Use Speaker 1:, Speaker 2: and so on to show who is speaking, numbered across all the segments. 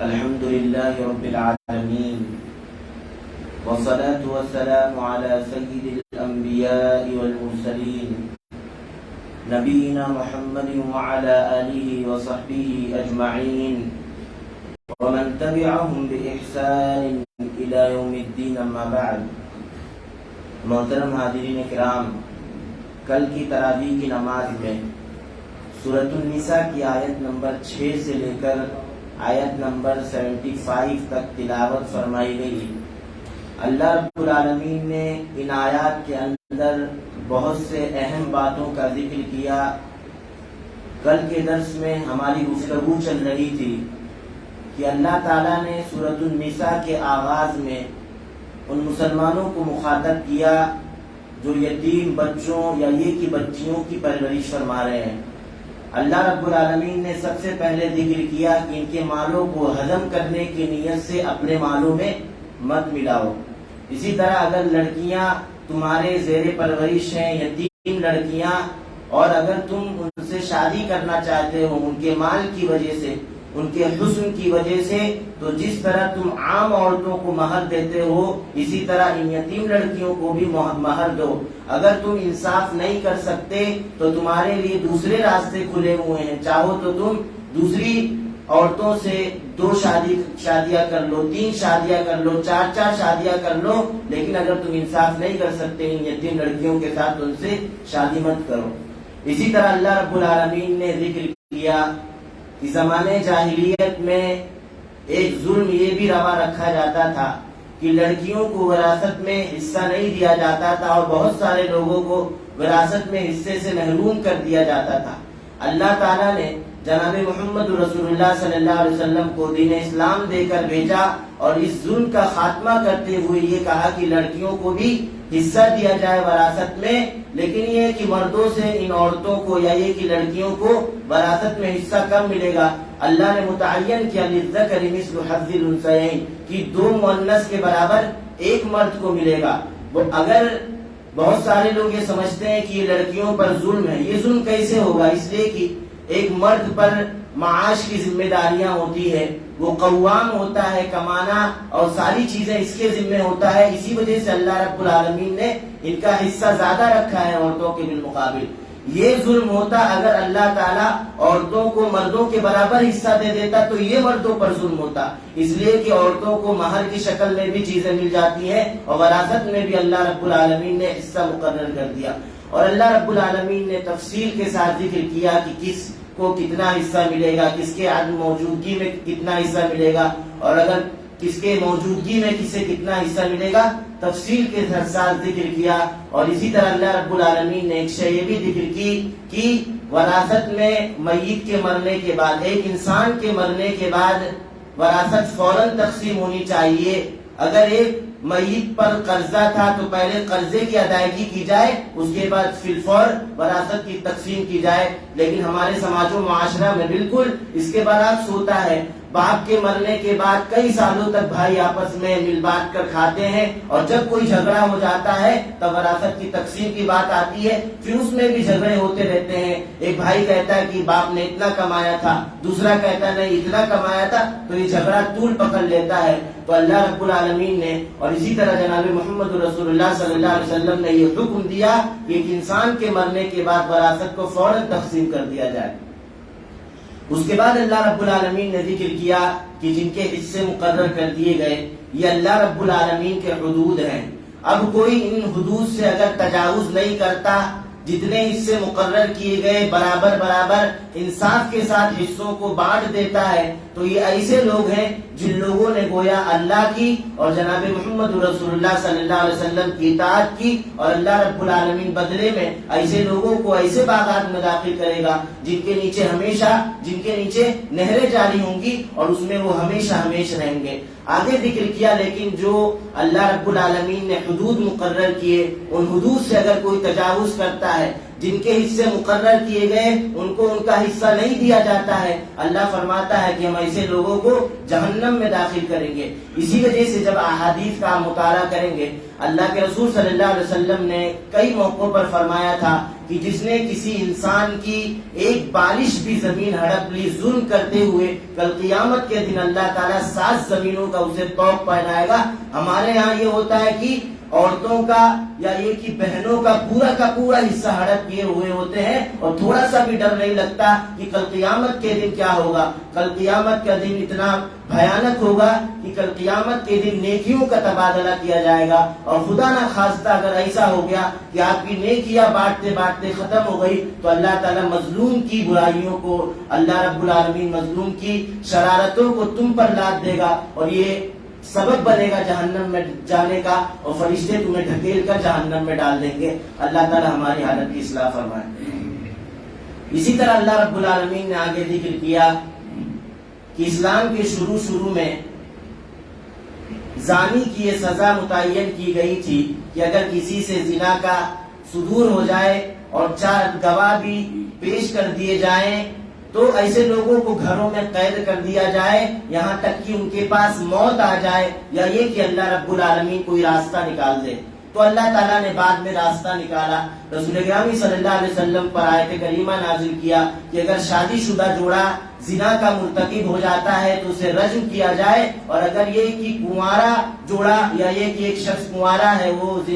Speaker 1: الحمد لله رب العالمين والصلاة والسلام على سيد الأنبياء والمرسلين نبينا محمد وعلى آله وصحبه أجمعين ومن تبعهم بإحسان إلى يوم الدين أما بعد. محترم حاضرین کرام، کل کی تراویح کی نماز میں سورۃ النساء کی آیت نمبر 6 سے لے کر آیت نمبر 75 تک تلاوت فرمائی گئی. اللہ رب العالمین نے ان آیات کے اندر بہت سے اہم باتوں کا ذکر کیا. کل کے درس میں ہماری گفتگو چل رہی تھی کہ اللہ تعالیٰ نے سورۃ النساء کے آغاز میں ان مسلمانوں کو مخاطب کیا جو یتیم بچوں یا یہ کہ بچیوں کی پرورش فرما رہے ہیں. اللہ رب العالمین نے سب سے پہلے ذکر کیا کہ ان کے مالوں کو ہضم کرنے کی نیت سے اپنے مالوں میں مت ملاؤ. اسی طرح اگر لڑکیاں تمہارے زیر پرورش ہیں، یتیم لڑکیاں، اور اگر تم ان سے شادی کرنا چاہتے ہو ان کے مال کی وجہ سے، ان کے حسن کی وجہ سے، تو جس طرح تم عام عورتوں کو مہر دیتے ہو اسی طرح ان یتیم لڑکیوں کو بھی مہر دو. اگر تم انصاف نہیں کر سکتے تو تمہارے لیے دوسرے راستے کھلے ہوئے ہیں. چاہو تو تم دوسری عورتوں سے 2 شادیاں کر لو، 3 شادیاں کر لو، 4 شادیاں کر لو، لیکن اگر تم انصاف نہیں کر سکتے ان یتیم لڑکیوں کے ساتھ ان سے شادی مت کرو. اسی طرح اللہ رب العالمین نے ذکر کیا کہ زمانے جاہلیت میں ایک ظلم یہ بھی روا رکھا جاتا تھا کہ لڑکیوں کو وراثت میں حصہ نہیں دیا جاتا تھا اور بہت سارے لوگوں کو وراثت میں حصے سے محروم کر دیا جاتا تھا. اللہ تعالیٰ نے جناب محمد رسول اللہ صلی اللہ علیہ وسلم کو دین اسلام دے کر بھیجا اور اس ظلم کا خاتمہ کرتے ہوئے یہ کہا کہ لڑکیوں کو بھی حصہ دیا جائے وراثت میں، لیکن یہ کہ مردوں سے ان عورتوں کو یا یہ کہ لڑکیوں کو وراثت میں حصہ کم ملے گا. اللہ نے متعین کیا للذکر مثل حظ الانثیین کہ 2 مؤنث کے برابر 1 مرد کو ملے گا. اگر بہت سارے لوگ یہ سمجھتے ہیں کہ یہ لڑکیوں پر ظلم ہے، یہ ظلم کیسے ہوگا؟ اس لیے کہ ایک مرد پر معاش کی ذمہ داریاں ہوتی ہے، وہ قوام ہوتا ہے، کمانا اور ساری چیزیں اس کے ذمہ ہوتا ہے. اسی وجہ سے اللہ رب العالمین نے ان کا حصہ زیادہ رکھا ہے عورتوں کے بالمقابل. یہ ظلم ہوتا اگر اللہ تعالیٰ عورتوں کو مردوں کے برابر حصہ دے دیتا تو یہ مردوں پر ظلم ہوتا. اس لیے کہ عورتوں کو مہر کی شکل میں بھی چیزیں مل جاتی ہیں اور وراثت میں بھی اللہ رب العالمین نے حصہ مقرر کر دیا. اور اللہ رب العالمین نے تفصیل کے ساتھ ذکر کیا کہ کس کو کتنا حصہ ملے گا، کس کے عدم موجودگی میں کتنا حصہ ملے گا، اور اگر کس کے موجودگی میں کسے کتنا حصہ ملے گا، تفصیل کے ساتھ ذکر کیا. اور اسی طرح اللہ رب العالمین نے ایک شے یہ بھی ذکر کی کہ وراثت میں میت کے مرنے کے بعد، ایک انسان کے مرنے کے بعد وراثت فوراً تقسیم ہونی چاہیے. اگر ایک میت پر قرضہ تھا تو پہلے قرضے کی ادائیگی کی جائے، اس کے بعد فی الفور وراثت کی تقسیم کی جائے. لیکن ہمارے سماج و معاشرہ میں بالکل اس کے برعکس ہوتا ہے. باپ کے مرنے کے بعد کئی سالوں تک بھائی آپس میں مل بانٹ کر کھاتے ہیں اور جب کوئی جھگڑا ہو جاتا ہے تب وراثت کی تقسیم کی بات آتی ہے، پھر اس میں بھی جھگڑے ہوتے رہتے ہیں. ایک بھائی کہتا ہے کہ باپ نے اتنا کمایا تھا، دوسرا کہتا ہے نہیں اتنا کمایا تھا، تو یہ جھگڑا طول پکڑ لیتا ہے. تو اللہ رب العالمین نے اور اسی طرح جناب محمد رسول اللہ صلی اللہ علیہ وسلم نے یہ حکم دیا کہ ایک انسان کے مرنے کے بعد وراثت کو فوراً تقسیم کر دیا جائے. اس کے بعد اللہ رب العالمین نے ذکر کیا کہ جن کے حصے مقرر کر دیے گئے یہ اللہ رب العالمین کے حدود ہیں. اب کوئی ان حدود سے اگر تجاوز نہیں کرتا، جتنے حصے مقرر کیے گئے برابر انصاف کے ساتھ حصوں کو بانٹ دیتا ہے، تو یہ ایسے لوگ ہیں جن لوگوں نے گویا اللہ کی اور جناب محمد رسول اللہ صلی اللہ علیہ وسلم کی اطاعت کی. اور اللہ رب العالمین بدلے میں ایسے لوگوں کو ایسے باغات میں داخل کرے گا جن کے نیچے نہریں جاری ہوں گی اور اس میں وہ ہمیشہ رہیں گے. آگے ذکر کیا لیکن جو اللہ رب العالمین نے حدود مقرر کیے ان حدود سے اگر کوئی تجاوز کرتا ہے، جن کے حصے مقرر کیے گئے ان کو ان کا حصہ نہیں دیا جاتا ہے، اللہ فرماتا ہے کہ ہم ایسے لوگوں کو جہنم میں داخل کریں گے۔ اسی وجہ سے جب احادیث کا مطالعہ کریں گے، اللہ کے رسول صلی اللہ علیہ وسلم نے کئی موقعوں پر فرمایا تھا کہ جس نے کسی انسان کی ایک بارش بھی زمین ہڑپ لی ظلم کرتے ہوئے، کل قیامت کے دن اللہ تعالیٰ 7 زمینوں کا اسے طوق پہنائے گا۔ ہمارے ہاں یہ ہوتا ہے کہ عورتوں کا یا یہ کہ بہنوں کا پورا حصہ ہڑپ کیے ہوئے ہوتے ہیں اور تھوڑا سا بھی ڈر نہیں لگتا کہ کل قیامت کے دن کیا ہوگا۔ کل قیامت کا دن اتنا بھیانک ہوگا کہ کل قیامت کے دن نیکیوں کا تبادلہ کیا جائے گا، اور خدا نہ خواستہ اگر ایسا ہو گیا کہ آپ کی نیکیاں بانٹتے بانٹتے ختم ہو گئی تو اللہ تعالیٰ مظلوم کی برائیوں کو، اللہ رب العالمین مظلوم کی شرارتوں کو تم پر لاد دے گا، اور یہ سبب بنے گا جہنم میں جانے کا، اور فرشتے تمہیں ڈھکیل کر جہنم میں ڈال دیں گے۔ اللہ تعالیٰ ہماری حالت کی اصلاح فرمائے۔ اسی طرح اللہ رب العالمین نے آگے ذکر کیا کہ اسلام کے شروع میں زانی کی یہ سزا متعین کی گئی تھی کہ اگر کسی سے زنا کا صدور ہو جائے اور 4 گواہ بھی پیش کر دیے جائیں تو ایسے لوگوں کو گھروں میں قید کر دیا جائے یہاں تک کہ ان کے پاس موت آ جائے، یا یہ کہ اللہ رب العالمین کوئی راستہ نکال دے۔ تو اللہ تعالیٰ نے بعد میں راستہ نکالا، رسول گرامی صلی اللہ علیہ وسلم پر آیت کریمہ نازل کیا کہ اگر شادی شدہ جوڑا زنا کا مرتکب ہو جاتا ہے تو اسے رجم کیا جائے، اور اگر یہ کہ کنوارا جوڑا یا یہ کہ ایک شخص کنوارا ہے وہ اس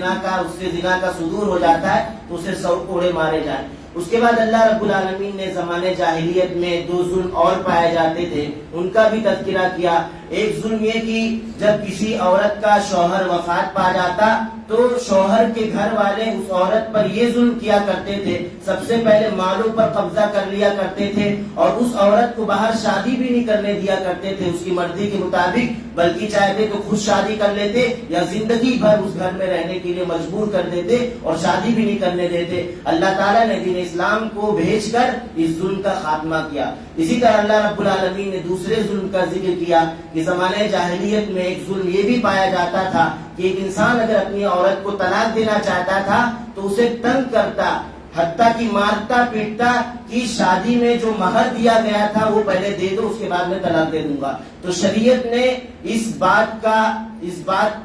Speaker 1: سے زنا کا صدور ہو جاتا ہے تو اسے 100 کوڑے مارے جائیں۔ اس کے بعد اللہ رب العالمین نے زمانے جاہلیت میں 2 ظلم اور پائے جاتے تھے، ان کا بھی تذکرہ کیا۔ ایک ظلم یہ کہ جب کسی عورت کا شوہر وفات پا جاتا تو شوہر کے گھر والے اس عورت پر یہ ظلم کیا کرتے تھے، سب سے پہلے مالوں پر قبضہ کر لیا کرتے تھے، اور اس عورت کو باہر شادی بھی نہیں کرنے دیا کرتے تھے اس کی مرضی کے مطابق، بلکہ چاہتے تو خود شادی کر لیتے یا زندگی بھر اس گھر میں رہنے کے لیے مجبور کر دیتے اور شادی بھی نہیں کرنے دیتے۔ اللہ تعالیٰ نے دین اسلام کو بھیج کر اس ظلم کا خاتمہ کیا۔ اسی طرح اللہ رب العالمین نے دوسرے ظلم کا ذکر کیا کہ زمانے جاہلیت میں ایک ظلم یہ بھی پایا جاتا تھا کہ ایک انسان اگر اپنی عورت کو طلاق دینا چاہتا تھا تو اسے تنگ کرتا، حتیٰ کہ مارتا پیٹتا کہ شادی میں جو مہر دیا گیا تھا وہ پہلے دے دو، اس کے بعد میں طلاق دے دوں گا۔ تو شریعت نے اس بات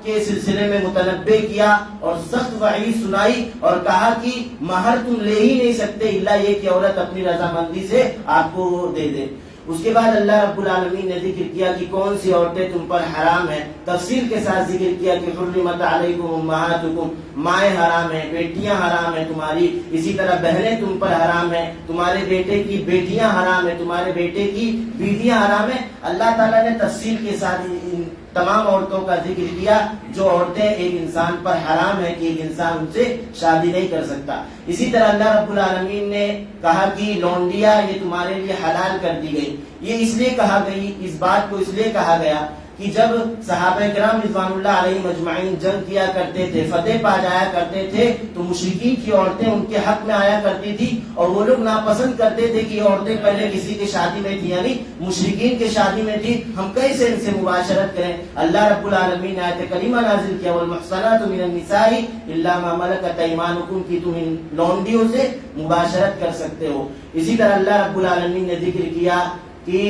Speaker 1: کے سلسلے میں متنبہ کیا اور سخت وعید سنائی اور کہا کہ مہر تم لے ہی نہیں سکتے الا یہ کہ عورت اپنی رضامندی سے آپ کو وہ دے دے۔ اس کے بعد اللہ رب العالمین نے ذکر کیا کہ کون سی عورتیں تم پر حرام ہیں، تفصیل کے ساتھ ذکر کیا کہ حرمت علیکم امہاتکم، مائیں حرام ہیں، بیٹیاں حرام ہیں تمہاری، اسی طرح بہنیں تم پر حرام ہیں، تمہارے بیٹے کی بیٹیاں حرام ہیں، تمہارے بیٹے کی بیویاں حرام ہیں۔ اللہ تعالیٰ نے تفصیل کے ساتھ ان تمام عورتوں کا ذکر کیا جو عورتیں ایک انسان پر حرام ہے کہ ایک انسان ان سے شادی نہیں کر سکتا۔ اسی طرح اللہ رب العالمین نے کہا کہ لونڈیا یہ تمہارے لیے حلال کر دی گئی۔ یہ اس لیے کہا گئی، اس بات کو اس لیے کہا گیا کہ جب صحابہ کرام رضوان اللہ علیہم اجمعین جنگ کیا کرتے تھے، فتح پا جایا کرتے تھے، تو مشرکین کی عورتیں ان کے حق میں آیا کرتی تھی اور وہ لوگ ناپسند کرتے تھے کہ یہ عورتیں پہلے کسی کی شادی میں تھی، یعنی مشرکین کی شادی میں تھی، ہم کیسے ان سے مباشرت کریں۔ اللہ رب العالمین نے آیت کریمہ نازل کیا والمحصنات من النساء الا ما ملکت ایمانکم، کہ تم ان لونڈیوں سے مباشرت کر سکتے ہو۔ اسی طرح اللہ رب العالمین نے ذکر کیا کہ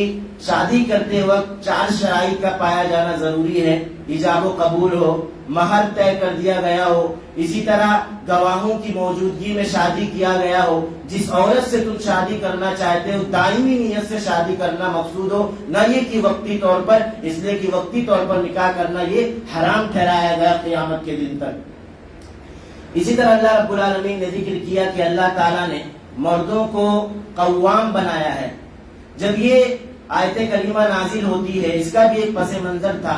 Speaker 1: شادی کرتے وقت 4 شرائط کا پایا جانا ضروری ہے، ایجاب و قبول ہو، مہر طے کر دیا گیا ہو، اسی طرح گواہوں کی موجودگی میں شادی کیا گیا ہو، جس عورت سے تم شادی کرنا چاہتے ہو دائمی نیت سے شادی کرنا مقصود ہو، نہ یہ کہ وقتی طور پر، اس لیے کہ وقتی طور پر نکاح کرنا یہ حرام ٹھہرایا گیا قیامت کے دن تک۔ اسی طرح اللہ رب العالمین نے ذکر کیا کہ اللہ تعالیٰ نے مردوں کو قوام بنایا ہے۔ جب یہ آیت کریمہ نازل ہوتی ہے اس کا بھی ایک پس منظر تھا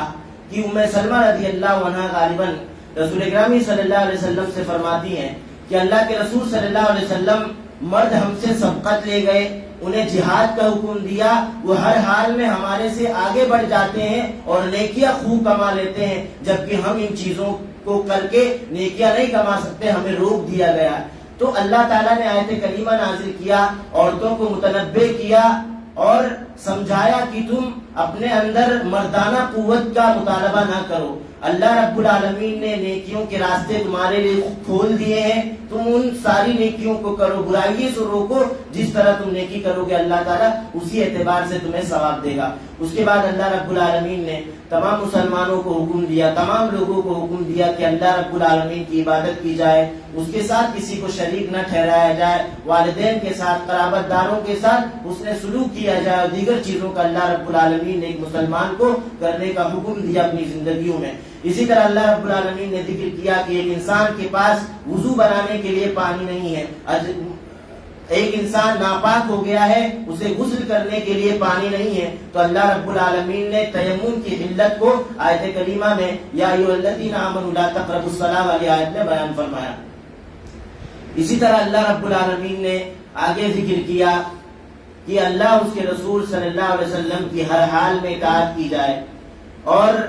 Speaker 1: کہ ام سلمہ رضی اللہ عنہا غالباً رسول اکرم صلی اللہ علیہ وسلم سے فرماتی ہیں کہ اللہ کے رسول صلی اللہ علیہ وسلم مرد ہم سے سبقت لے گئے، انہیں جہاد کا حکم دیا، وہ ہر حال میں ہمارے سے آگے بڑھ جاتے ہیں اور نیکیاں خوب کما لیتے ہیں، جبکہ ہم ان چیزوں کو کر کے نیکیاں نہیں کما سکتے، ہمیں روک دیا گیا۔ تو اللہ تعالیٰ نے آیت کریمہ نازل کیا، عورتوں کو متنبہ کیا اور سمجھایا کہ تم اپنے اندر مردانہ قوت کا مطالبہ نہ کرو. اللہ رب العالمین نے نیکیوں کے راستے تمہارے لیے کھول دیے ہیں, تم ان ساری نیکیوں کو کرو, برائیوں سے روکو. جس طرح تم نیکی کرو گے اللہ تعالیٰ اسی اعتبار سے تمہیں ثواب دے گا. اس کے بعد اللہ رب العالمین نے تمام مسلمانوں کو حکم دیا, تمام لوگوں کو حکم دیا کہ اللہ رب العالمین کی عبادت کی جائے, اس کے ساتھ کسی کو شریک نہ ٹھہرایا جائے, والدین کے ساتھ, قرابت داروں کے ساتھ حسن سلوک کیا جائے, اور دیگر چیزوں کا اللہ رب العالمین نے ایک مسلمان کو کرنے کا حکم دیا اپنی زندگیوں میں. اسی طرح اللہ رب العالمین نے ذکر کیا کہ ایک انسان کے پاس وضو بنانے کے لیے پانی نہیں ہے, ایک انسان ناپاک ہو گیا ہے, اسے غسل کرنے کے لیے پانی نہیں ہے, تو اللہ رب العالمین نے تیمم کی علت کو آیت کریمہ میں یا ایھا الذین آمنوا لا تقربوا الصلاۃ والی آیت میں بیان فرمایا. اسی طرح اللہ رب العالمین نے آگے ذکر کیا کہ اللہ اس کے رسول صلی اللہ علیہ وسلم کی ہر حال میں اطاعت کی جائے, اور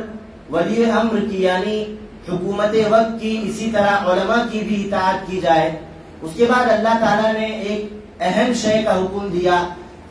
Speaker 1: ولی امر کی یعنی حکومت وقت کی, اسی طرح علماء کی بھی اطاعت کی جائے. اس کے بعد اللہ تعالیٰ نے ایک اہم شے کا حکم دیا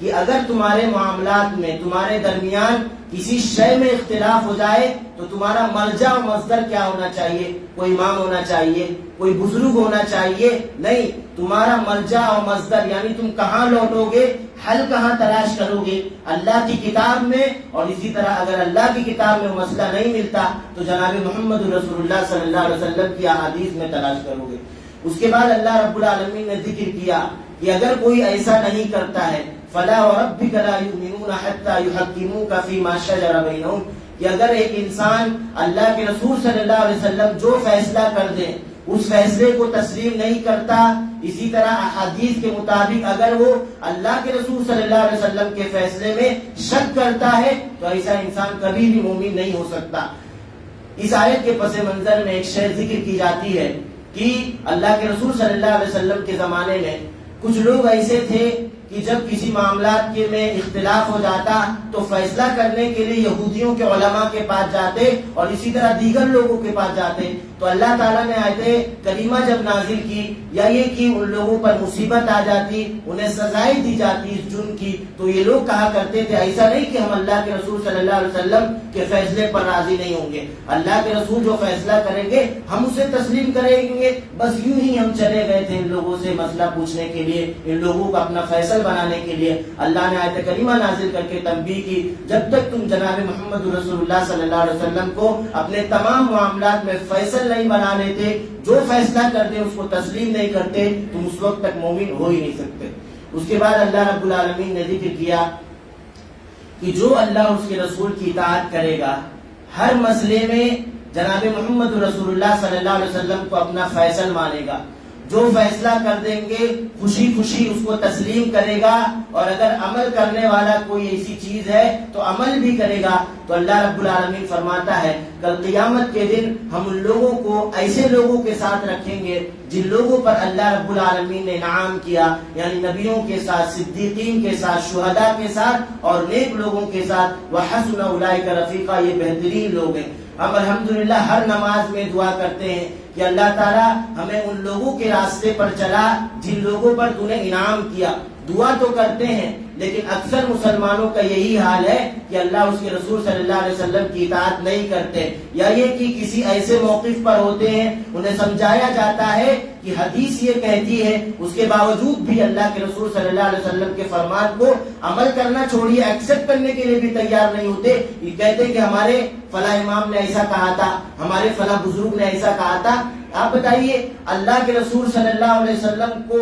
Speaker 1: کہ اگر تمہارے معاملات میں, تمہارے درمیان کسی شے میں اختلاف ہو جائے تو تمہارا مرجع و مصدر کیا ہونا چاہیے؟ کوئی امام ہونا چاہیے, کوئی بزرگ ہونا چاہیے؟ نہیں, تمہارا مرجع و مصدر یعنی تم کہاں لوٹو گے, حل کہاں تلاش کرو گے؟ اللہ کی کتاب میں. اور اسی طرح اگر اللہ کی کتاب میں مسئلہ نہیں ملتا تو جناب محمد رسول اللہ صلی اللہ علیہ وسلم کی احادیث میں تلاش کرو گے. اس کے بعد اللہ رب العالمین نے ذکر کیا کہ اگر کوئی ایسا نہیں کرتا ہے فلا وربک لا یؤمنون حتی یحکموک فیما شجر بینہم, کہ اگر ایک انسان اللہ کے رسول صلی اللہ علیہ وسلم جو فیصلہ کر دے اس فیصلے کو تسلیم نہیں کرتا, اسی طرح احادیث کے مطابق اگر وہ اللہ کے رسول صلی اللہ علیہ وسلم کے فیصلے میں شک کرتا ہے تو ایسا انسان کبھی بھی مومن نہیں ہو سکتا. اس آیت کے پس منظر میں ایک شے ذکر کی جاتی ہے کہ اللہ کے رسول صلی اللہ علیہ وسلم کے زمانے میں کچھ لوگ ایسے تھے کہ جب کسی معاملات کے میں اختلاف ہو جاتا تو فیصلہ کرنے کے لیے یہودیوں کے علماء کے پاس جاتے اور اسی طرح دیگر لوگوں کے پاس جاتے. تو اللہ تعالیٰ نے آیت کریمہ جب نازل کی یا یہ کہ ان لوگوں پر مصیبت آ جاتی, انہیں سزائیں دی جاتی اس جرم کی, تو یہ لوگ کہا کرتے تھے ایسا نہیں کہ ہم اللہ کے رسول صلی اللہ علیہ وسلم کے فیصلے پر راضی نہیں ہوں گے, اللہ کے رسول جو فیصلہ کریں گے ہم اسے تسلیم کریں گے. بس یوں ہی ہم چلے گئے تھے ان لوگوں سے مسئلہ پوچھنے کے لیے, ان لوگوں کو اپنا فیصل بنانے کے لیے. اللہ نے آیت کریمہ نازل کر کے تنبیہ کی, جب تک تم جناب محمد رسول اللہ صلی اللہ علیہ وسلم کو اپنے تمام معاملات میں فیصل نہیں بنا لیتے, جو فیصلہ کرتے اس کو تسلیم نہیں کرتے, تم اس وقت تک مومن ہو ہی نہیں سکتے. اس کے بعد اللہ رب العالمین نے ذکر کیا کہ جو اللہ اس کے رسول کی اطاعت کرے گا ہر مسئلے میں جناب محمد رسول اللہ صلی اللہ علیہ وسلم کو اپنا فیصل مانے گا, جو فیصلہ کر دیں گے خوشی خوشی اس کو تسلیم کرے گا, اور اگر عمل کرنے والا کوئی ایسی چیز ہے تو عمل بھی کرے گا. تو اللہ رب العالمین فرماتا ہے کل قیامت کے دن ہم ان لوگوں کو ایسے لوگوں کے ساتھ رکھیں گے جن لوگوں پر اللہ رب العالمین نے انعام کیا, یعنی نبیوں کے ساتھ, صدیقین کے ساتھ, شہداء کے ساتھ اور نیک لوگوں کے ساتھ. وحسن اولئک رفیقا, یہ بہترین لوگ ہیں. ہم الحمدللہ ہر نماز میں دعا کرتے ہیں کہ اللہ تعالیٰ ہمیں ان لوگوں کے راستے پر چلا جن لوگوں پر تو نے انعام کیا. دعا تو کرتے ہیں لیکن اکثر مسلمانوں کا یہی حال ہے کہ اللہ اس کے رسول صلی اللہ علیہ وسلم کی اطاعت نہیں کرتے, یا یہ کہ کسی ایسے موقف پر ہوتے ہیں انہیں سمجھایا جاتا ہے کہ حدیث یہ کہتی ہے, اس کے باوجود بھی اللہ کے رسول صلی اللہ علیہ وسلم کے فرمان کو عمل کرنا چھوڑیے, ایکسپٹ کرنے کے لیے بھی تیار نہیں ہوتے. یہ کہتے کہ ہمارے فلاں امام نے ایسا کہا تھا, ہمارے فلاں بزرگ نے ایسا کہا تھا. آپ بتائیے اللہ کے رسول صلی اللہ علیہ وسلم کو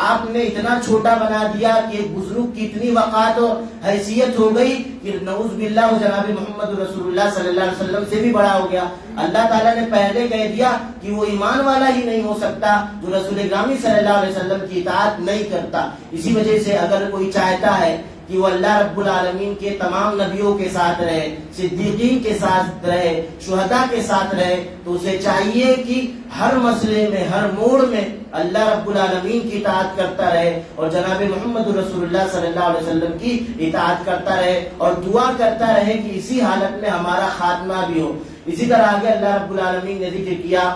Speaker 1: آپ نے اتنا چھوٹا بنا دیا کہ ایک بزرگ کی اتنی وقار اور حیثیت ہو گئی کہ نعوذ باللہ وہ جناب محمد رسول اللہ صلی اللہ علیہ وسلم سے بھی بڑا ہو گیا. اللہ تعالیٰ نے پہلے کہہ دیا کہ وہ ایمان والا ہی نہیں ہو سکتا جو رسول گرامی صلی اللہ علیہ وسلم کی اطاعت نہیں کرتا. اسی وجہ سے اگر کوئی چاہتا ہے کہ وہ اللہ رب العالمین کے تمام نبیوں کے ساتھ رہے, صدیقین کے ساتھ رہے, شہداء کے ساتھ رہے, تو اسے چاہیے کہ ہر مسئلے میں, ہر موڑ میں اللہ رب العالمین کی اطاعت کرتا رہے اور جناب محمد رسول اللہ صلی اللہ علیہ وسلم کی اطاعت کرتا رہے اور دعا کرتا رہے کہ اسی حالت میں ہمارا خاتمہ بھی ہو. اسی طرح آگے اللہ رب العالمین نے ذکر کیا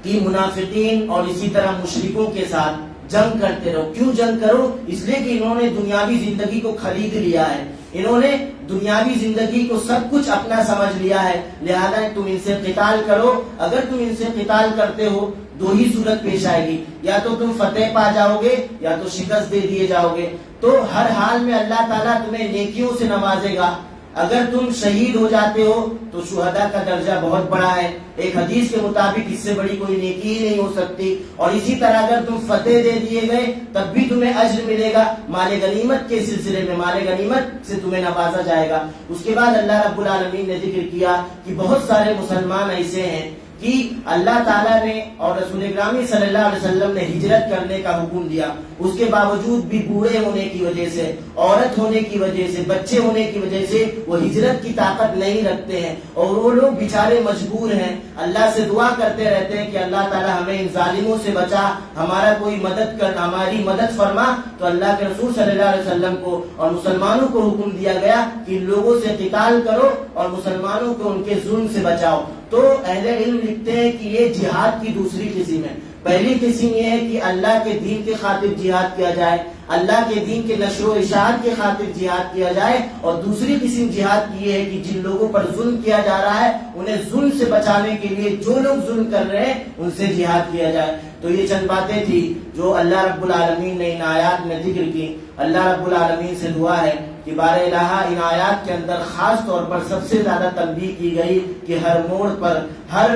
Speaker 1: کہ منافقین اور اسی طرح مشرکوں کے ساتھ جنگ کرتے رہو. کیوں جنگ کرو؟ اس لیے کہ انہوں نے دنیاوی زندگی کو خرید لیا ہے, انہوں نے دنیاوی زندگی کو سب کچھ اپنا سمجھ لیا ہے, لہذا تم ان سے قتال کرو. اگر تم ان سے قتال کرتے ہو دو ہی صورت پیش آئے گی, یا تو تم فتح پا جاؤ گے یا تو شکست دے دیے جاؤ گے. تو ہر حال میں اللہ تعالیٰ تمہیں نیکیوں سے نوازے گا. اگر تم شہید ہو جاتے ہو تو شہداء کا درجہ بہت بڑا ہے, ایک حدیث کے مطابق اس سے بڑی کوئی نیکی ہی نہیں ہو سکتی. اور اسی طرح اگر تم فتح دے دیے گئے تب بھی تمہیں اجر ملے گا, مال غنیمت کے سلسلے میں مال غنیمت سے تمہیں نوازا جائے گا. اس کے بعد اللہ رب العالمین نے ذکر کیا کہ بہت سارے مسلمان ایسے ہیں کہ اللہ تعالیٰ نے اور رسول گرامی صلی اللہ علیہ وسلم نے ہجرت کرنے کا حکم دیا, اس کے باوجود بھی بوڑھے ہونے کی وجہ سے, عورت ہونے کی وجہ سے, بچے ہونے کی وجہ سے وہ ہجرت کی طاقت نہیں رکھتے ہیں, اور وہ لوگ بیچارے مجبور ہیں. اللہ سے دعا کرتے رہتے ہیں کہ اللہ تعالیٰ ہمیں ان ظالموں سے بچا, ہمارا کوئی مدد کر, ہماری مدد فرما. تو اللہ کے رسول صلی اللہ علیہ وسلم کو اور مسلمانوں کو حکم دیا گیا کہ ان لوگوں سے قتال کرو اور مسلمانوں کو ان کے ظلم سے بچاؤ. تو اہل علم لکھتے ہیں کہ یہ جہاد کی دوسری قسم ہے. پہلی قسم یہ ہے کہ اللہ کے دین کے خاطر جہاد کیا جائے, اللہ کے دین کے نشر و اشاعت کے خاطر جہاد کیا جائے. اور دوسری قسم جہاد کی یہ ہے کہ جن لوگوں پر ظلم کیا جا رہا ہے انہیں ظلم سے بچانے کے لیے جو لوگ ظلم کر رہے ہیں ان سے جہاد کیا جائے. تو یہ چند باتیں تھی جو اللہ رب العالمین نے ان آیات میں ذکر کی. اللہ رب العالمین سے دعا ہے کہ بار الہ ان آیات کے اندر خاص طور پر سب سے زیادہ تنبیہ کی گئی کہ ہر موڑ پر, ہر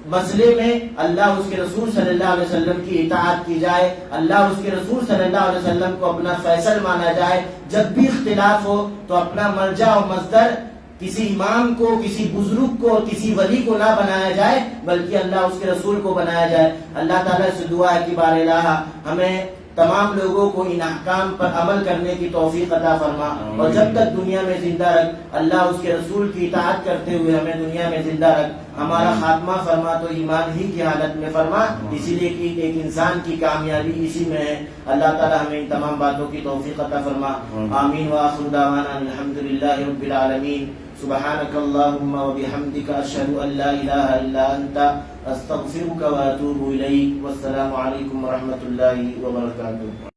Speaker 1: مسئلے میں اللہ اس کے رسول صلی اللہ علیہ وسلم کی اطاعت کی جائے, اللہ اس کے رسول صلی اللہ علیہ وسلم کو اپنا فیصل مانا جائے. جب بھی اختلاف ہو تو اپنا مرجع و مصدر کسی امام کو, کسی بزرگ کو, کسی ولی کو نہ بنایا جائے بلکہ اللہ اس کے رسول کو بنایا جائے. اللہ تعالیٰ سے دعا ہے کہ بار الہ ہمیں تمام لوگوں کو ان احکام پر عمل کرنے کی توفیق عطا فرما, اور جب تک دنیا میں زندہ رکھ اللہ اس کے رسول کی اطاعت کرتے ہوئے ہمیں دنیا میں زندہ رکھ. ہمارا خاتمہ فرما تو ایمان ہی کی حالت میں فرما, اسی لیے کہ ایک انسان کی کامیابی اسی میں ہے. اللہ تعالی ہمیں ان تمام باتوں کی توفیق عطا فرما. آمین. وآخر دعوانا الحمدللہ رب العالمین. سبحانك اللهم وبحمدك أشهد أن لا إله إلا أنت أستغفرك وأتوب إليك. والسلام عليكم ورحمة الله وبركاته.